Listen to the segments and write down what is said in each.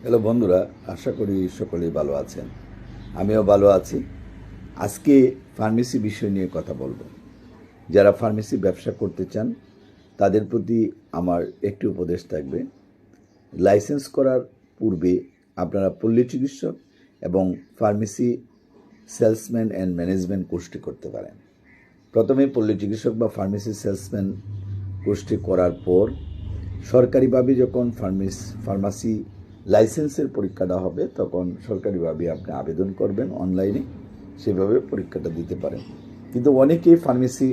Hello বন্ধুরা, আশা করি সকলেই ভালো আছেন। আমিও ভালো আছি। আজকে ফার্মেসি বিষয় নিয়ে কথা বলবো। যারা ফার্মেসি ব্যবসা করতে চান তাদের প্রতি আমার একটি উপদেশ থাকবে। লাইসেন্স করার পূর্বে আপনারা পল্লী চিকিৎসক এবং ফার্মেসি সেলসম্যান অ্যান্ড ম্যানেজমেন্ট কোর্সটি করতে পারেন। প্রথমে পল্লী চিকিৎসক বা ফার্মেসি সেলসম্যান কোর্সটি করার পর সরকারিভাবে যখন ফার্মাসি লাইসেন্সের পরীক্ষাটা হবে তখন সরকারিভাবে আপনি আবেদন করবেন অনলাইনে, সেভাবে পরীক্ষাটা দিতে পারেন। কিন্তু অনেকেই ফার্মেসি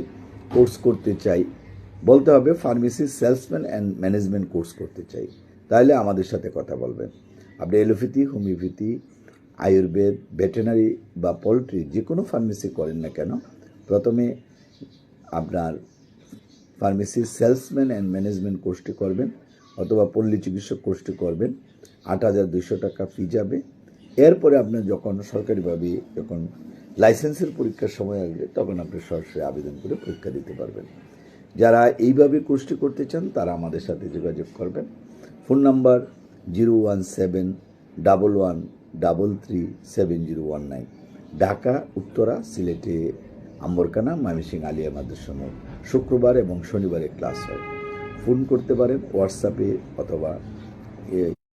কোর্স করতে চাই, বলতে হবে pharmacy salesman and management course করতে চাই, তাহলে আমাদের সাথে কথা বলবেন। আপনি এলোপ্যাথি, হোমিওপ্যাথি, আয়ুর্বেদ, ভেটেরিনারি বা পোলট্রি যে কোনো ফার্মেসি করেন না কেন, প্রথমে আপনার ফার্মেসির সেলসম্যান অ্যান্ড ম্যানেজমেন্ট কোর্সটি করবেন অথবা পল্লী চিকিৎসক কোর্সটি করবেন। ৮,২০০ টাকা ফি যাবে। এরপরে আপনার যখন সরকারিভাবে যখন লাইসেন্সের পরীক্ষার সময় আসবে তখন আপনি সরাসরি আবেদন করে পরীক্ষা দিতে পারবেন। যারা এইভাবে কোর্সটি করতে চান তারা আমাদের সাথে যোগাযোগ করবেন। ফোন নাম্বার 01711337019, ঢাকা উত্তরা, সিলেটে আম্বরকানা, ময়মনসিংহ আলিয়া মাদ্রাসা মোড়। শুক্রবার এবং শনিবারে ক্লাস হয়। ফোন করতে পারেন হোয়াটসঅ্যাপে অথবা